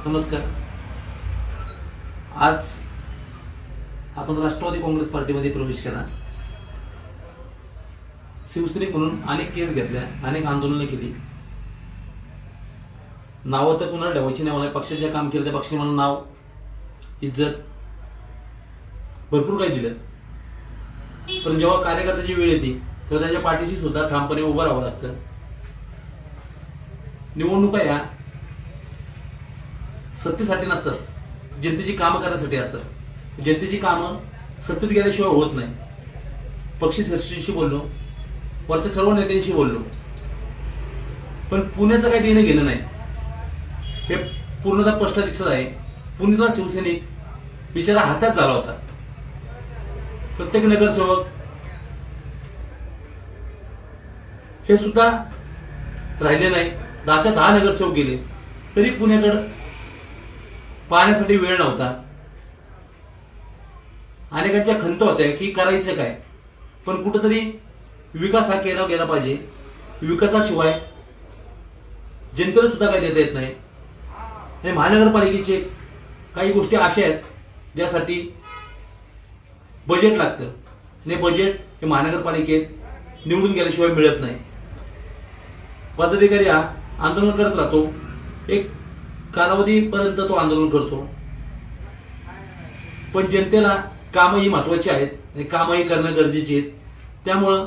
नमस्कार. आज आपण राष्ट्रवादी काँग्रेस पार्टीमध्ये प्रवेश केला. शिवसैनिक म्हणून अनेक केस घेतल्या, अनेक आंदोलनं केली. नावं तर कुणाला ठेवायची नाही. मला पक्षाचे काम केलं त्या पक्षाने मला नाव, इज्जत भरपूर काही दिलं. पण जेव्हा कार्यकर्त्याची वेळ येते तेव्हा त्याच्या पाठीशी सुद्धा ठामपणे उभं राहावं लागतं. निवडणुका या सत्तेसाठी नसतात, जनतेची कामं करण्यासाठी असतात. जनतेची कामं सत्तेत गेल्याशिवाय होत नाही. पक्षी श्रेष्ठींशी बोललो, वरच्या सर्व नेत्यांशी बोललो, पण पुण्याचं काही देणं घेणं नाही हे पूर्णतः स्पष्ट दिसत आहे. पुण्यातला शिवसैनिक बिचारा हातात झाला होता. प्रत्येक नगरसेवक हे सुद्धा राहिले नाही. 10च्या 10 नगरसेवक गेले तरी पुण्याकडे पाहण्यासाठी वेळ नव्हता. अनेकांच्या खंत होत्या की करायचं काय, पण कुठंतरी विकास हा केला गेला पाहिजे. विकासाशिवाय जनतेला सुद्धा काही देता येत नाही. आणि महानगरपालिकेचे काही गोष्टी अशा आहेत ज्यासाठी बजेट लागतं, आणि बजेट हे महानगरपालिकेत निवडून गेल्याशिवाय मिळत नाही. पदाधिकारी हा आंदोलन करत राहतो, एक कालावधीपर्यंत तो आंदोलन करतो, पण जनतेला कामही महत्वाची आहेत आणि कामही करणं गरजेची आहेत. त्यामुळं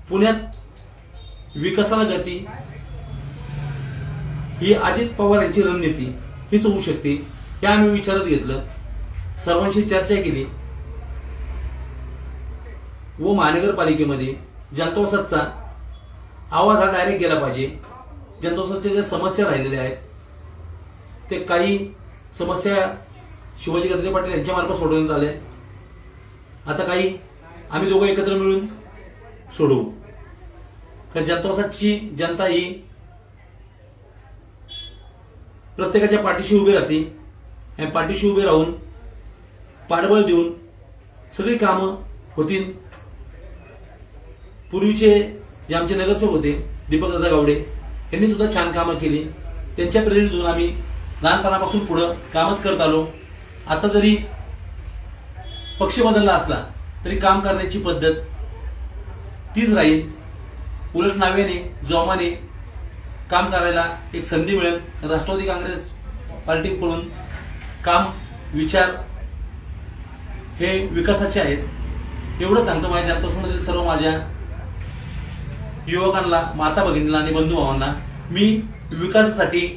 पुण्यात विकासाला गती ही अजित पवार यांची रणनीती हीच होऊ शकते हे आम्ही विचारात घेतलं. सर्वांशी चर्चा केली व महानगरपालिकेमध्ये जनतोसाचा आवाज हा डायरेक्ट गेला पाहिजे. जनतोसाच्या ज्या समस्या राहिलेल्या आहेत ते काही समस्या शिवाजी गजरे पाटील यांच्या मार्फत सोडवण्यात आल्या. आता काही आम्ही दोघं एकत्र मिळून सोडवू. कारण जनतोसाची जनता ही प्रत्येकाच्या पाठीशी उभी राहते आणि पाठीशी उभी राहून पाठबळ देऊन सगळी कामं होतील. पूर्वीचे जे आमचे नगरसेवक होते दीपकदादा गावडे यांनी सुद्धा छान कामं केली. त्यांच्या प्रेरणेतून आम्ही लहानपणापासून पुढं कामच करत आलो. आता जरी पक्ष बदलला असला तरी काम करण्याची पद्धत तीच राहील. उलट नाव्याने जोमाने काम करायला एक संधी मिळेल. राष्ट्रवादी काँग्रेस पार्टीकडून काम विचार हे विकासाचे आहेत. एवढं सांगतो माझ्या जनतासमधील सर्व माझ्या युवकांना, माता भगिनींना आणि बंधू भावांना, मी विकासासाठी